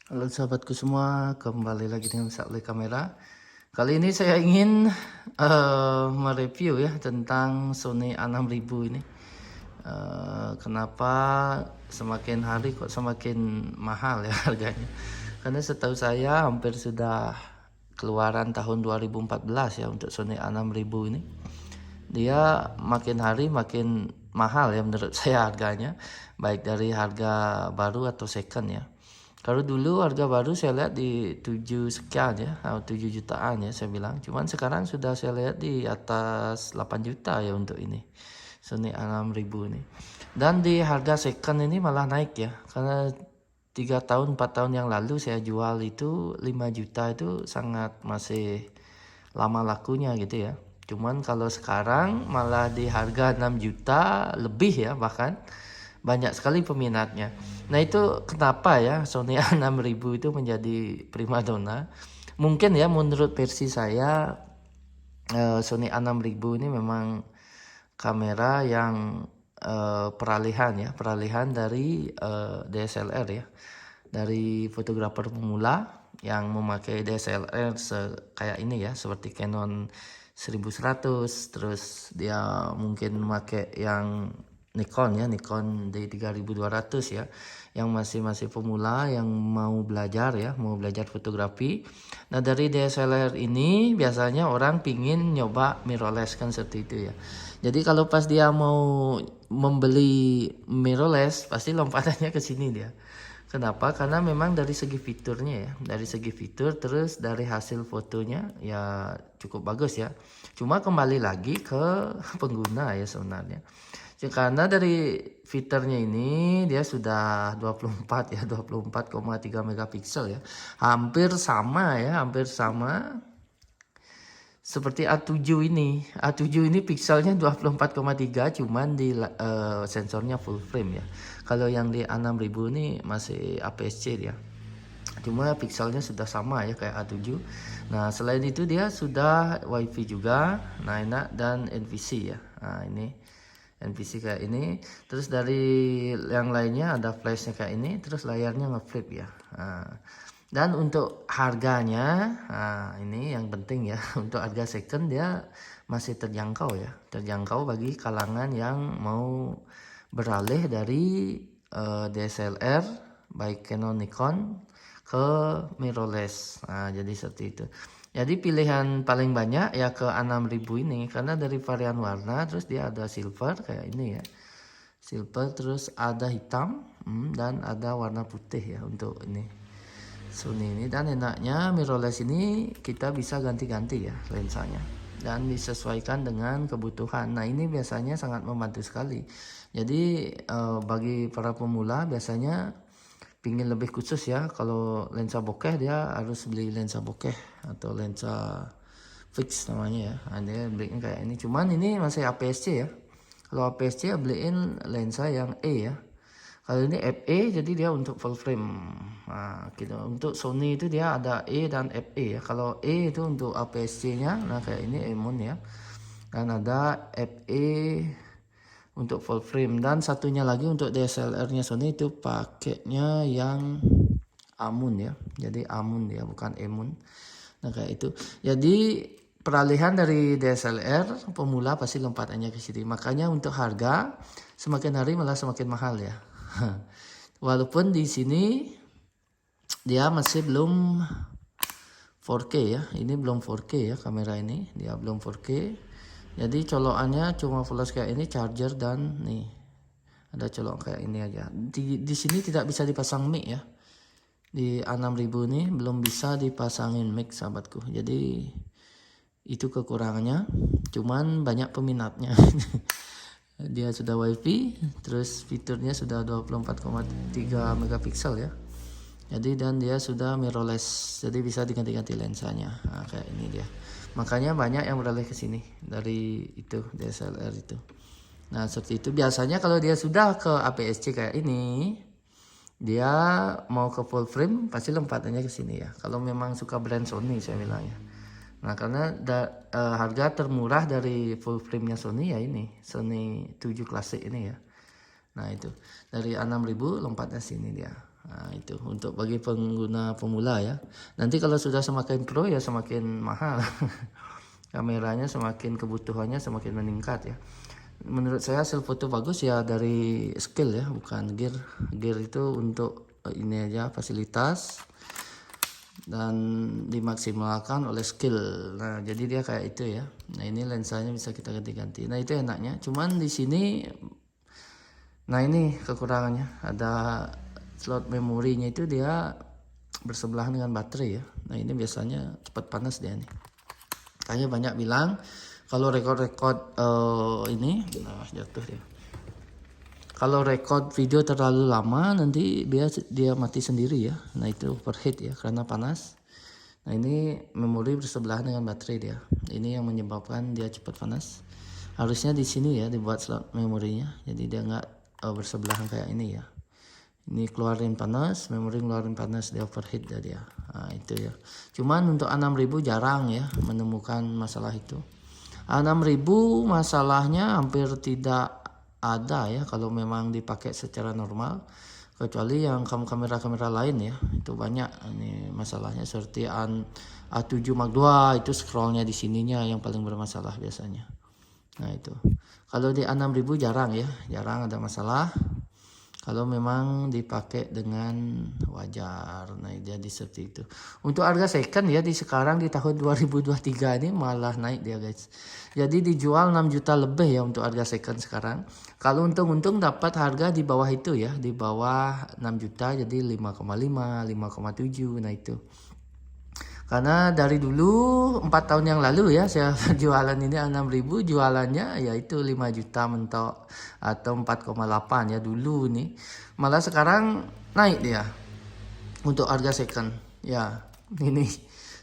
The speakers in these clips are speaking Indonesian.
Halo sahabatku semua, kembali lagi dengan Sakli Kamera. Kali ini saya ingin mereview ya tentang Sony A6000 ini. Kenapa semakin hari kok semakin mahal ya harganya? Karena setahu saya hampir sudah keluaran tahun 2014 ya untuk Sony A6000 ini. Dia makin hari makin mahal ya menurut saya harganya, baik dari harga baru atau second ya. Kalau dulu harga baru saya lihat di 7 sekian ya, atau 7 jutaan ya saya bilang. Cuman sekarang sudah saya lihat di atas 8 juta ya untuk ini. Sony A6000 ini. Dan di harga second ini malah naik ya. Karena 3 tahun 4 tahun yang lalu saya jual itu 5 juta itu sangat masih lama lakunya gitu ya. Cuman kalau sekarang malah di harga 6 juta lebih ya, bahkan banyak sekali peminatnya. Nah itu kenapa ya Sony A6000 itu menjadi primadona. Mungkin ya menurut versi saya Sony A6000 ini memang kamera yang peralihan dari DSLR ya, dari fotografer pemula yang memakai DSLR kayak ini ya, seperti Canon 1100, terus dia mungkin memakai yang Nikon D3200 ya, yang masih pemula yang mau belajar ya, mau belajar fotografi. Nah dari DSLR ini biasanya orang pingin nyoba mirrorless kan seperti itu ya. Jadi kalau pas dia mau membeli mirrorless pasti lompatannya ke sini dia. Kenapa? Karena memang dari segi fiturnya ya, dari segi fitur terus dari hasil fotonya ya cukup bagus ya. Cuma kembali lagi ke pengguna ya sebenarnya. Karena dari fiturnya ini dia sudah 24 ya, 24,3 megapiksel ya. Hampir sama ya, hampir sama seperti A7 ini. A7 ini pikselnya 24,3, cuman di sensornya full frame ya. Kalau yang di A6000 ini masih APS-C dia. Cuma pikselnya sudah sama ya kayak A7. Nah, selain itu dia sudah WiFi juga, nah enak, dan NVC ya. Nah, ini NVC kayak ini. Terus dari yang lainnya ada flashnya kayak ini, terus layarnya ngeflip ya. Nah, dan untuk harganya, nah ini yang penting ya, untuk harga second dia masih terjangkau ya, terjangkau bagi kalangan yang mau beralih dari DSLR baik Canon Nikon ke mirrorless. Nah jadi seperti itu. Jadi pilihan paling banyak ya ke A6000 ini, karena dari varian warna, terus dia ada silver kayak ini ya, silver, terus ada hitam, dan ada warna putih ya untuk ini Sony ini. Dan enaknya mirrorless ini kita bisa ganti-ganti ya lensanya dan disesuaikan dengan kebutuhan. Nah ini biasanya sangat membantu sekali. Jadi bagi para pemula biasanya pingin lebih khusus ya, kalau lensa bokeh dia harus beli lensa bokeh atau lensa fix namanya ya. Nah, dia beliin kayak ini, cuman ini masih APS-C ya. Kalau APS-C ya beliin lensa yang E ya. Kalau ini FE jadi dia untuk full frame. Nah, gitu. Untuk Sony itu dia ada E dan FE ya. Kalau E itu untuk APS-C-nya, nah kayak ini Emon ya. Dan ada FE untuk full frame, dan satunya lagi untuk DSLR-nya Sony itu pakainya yang Amun ya. Jadi Amun ya, bukan Emun. Nah kayak itu. Jadi peralihan dari DSLR pemula pasti lompatannya ke sini. Makanya untuk harga semakin hari malah semakin mahal ya. Walaupun di sini dia masih belum 4K ya. Ini belum 4K ya kamera ini. Dia belum 4K. Jadi colokannya cuma flash kayak ini, charger, dan nih ada colok kayak ini aja. Di sini tidak bisa dipasang mic ya. Di A6000 ini belum bisa dipasangin mic sahabatku. Jadi itu kekurangannya. Cuman banyak peminatnya. Dia sudah WiFi, terus fiturnya sudah 24,3 megapiksel ya. Jadi dan dia sudah mirrorless, jadi bisa diganti-ganti lensanya. Nah, kayak ini dia. Makanya banyak yang beralih ke sini dari itu DSLR itu. Nah seperti itu. Biasanya kalau dia sudah ke APS-C kayak ini, dia mau ke full frame pasti lompatannya ke sini ya. Kalau memang suka brand Sony saya bilangnya. Nah karena harga termurah dari full frame-nya Sony ya ini, Sony 7 Classic ini ya. Nah itu dari A6000 lompatnya sini dia. Nah, itu untuk bagi pengguna pemula ya. Nanti kalau sudah semakin pro ya semakin mahal. Kameranya semakin kebutuhannya semakin meningkat ya. Menurut saya hasil foto bagus ya dari skill ya, bukan gear. Gear itu untuk ini aja fasilitas dan dimaksimalkan oleh skill. Nah, jadi dia kayak itu ya. Nah, ini lensanya bisa kita ganti-ganti. Nah, itu enaknya. Cuman di sini nah ini kekurangannya. Ada slot memorinya itu dia bersebelahan dengan baterai ya. Nah, ini biasanya cepat panas dia nih. Kayaknya banyak bilang kalau rekod-rekod ini nah jatuh dia. Kalau rekod video terlalu lama nanti dia mati sendiri ya. Nah, itu overheat ya karena panas. Nah, ini memori bersebelahan dengan baterai dia. Ini yang menyebabkan dia cepat panas. Harusnya di sini ya dibuat slot memorinya. Jadi dia nggak bersebelahan kayak ini ya. Ini keluarin panas, memori keluarin panas, dia overheat dia. Nah, itu ya. Cuman untuk 6000 jarang ya menemukan masalah itu. 6000 masalahnya hampir tidak ada ya kalau memang dipakai secara normal. Kecuali yang kamera-kamera lain ya, itu banyak ini masalahnya seperti A7 Mark II itu scrollnya di sininya yang paling bermasalah biasanya. Nah, itu. Kalau di A6000 jarang ya, jarang ada masalah. Kalau memang dipakai dengan wajar. Nah, jadi seperti itu. Untuk harga second ya di sekarang di tahun 2023 ini malah naik dia guys. Jadi dijual 6 juta lebih ya untuk harga second sekarang. Kalau untung-untung dapat harga di bawah itu ya, di bawah 6 juta jadi 5,5, 5,7 nah itu. Karena dari dulu 4 tahun yang lalu ya saya jualan ini 6.000 jualannya yaitu 5 juta mentok atau 4,8 ya dulu nih. Malah sekarang naik dia untuk harga second. Ya, ini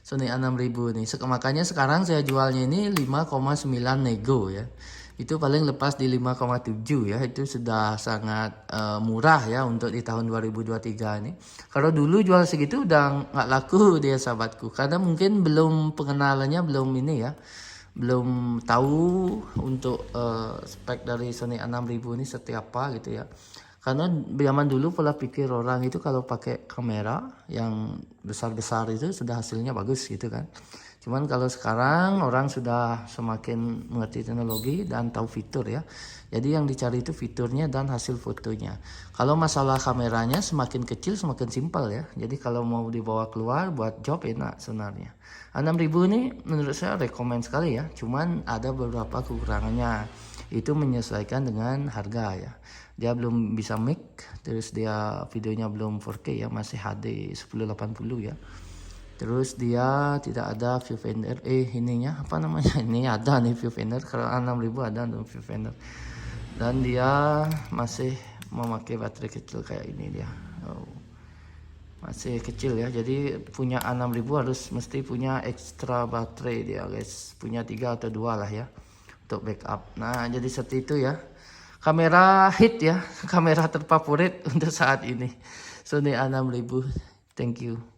Sony A6000 nih. Makanya sekarang saya jualnya ini 5,9 nego ya. Itu paling lepas di 5,7 ya, itu sudah sangat murah ya untuk di tahun 2023 ini. Kalau dulu jual segitu udah nggak laku dia sahabatku, karena mungkin belum pengenalannya belum ini ya, belum tahu untuk spek dari Sony A6000 ini seperti apa gitu ya. Karena zaman dulu pola pikir orang itu kalau pakai kamera yang besar-besar itu sudah hasilnya bagus gitu kan. Cuman kalau sekarang orang sudah semakin mengerti teknologi dan tahu fitur ya. Jadi yang dicari itu fiturnya dan hasil fotonya. Kalau masalah kameranya semakin kecil semakin simpel ya. Jadi kalau mau dibawa keluar buat job enak sebenarnya. 6000 ini menurut saya rekomend sekali ya. Cuman ada beberapa kekurangannya. Itu menyesuaikan dengan harga ya. Dia belum bisa mic, terus dia videonya belum 4K ya, masih HD 1080 ya. Terus dia tidak ada viewfinder ininya apa namanya ini ada nih viewfinder, kalau 6000 ada untuk viewfinder, dan dia masih memakai baterai kecil kayak ini dia. Masih kecil ya, jadi punya A6000 harus mesti punya ekstra baterai dia guys, punya 3 atau 2 lah ya untuk backup. Nah, jadi seperti itu ya, kamera hit ya, kamera terfavorit untuk saat ini Sony A6000. Thank you.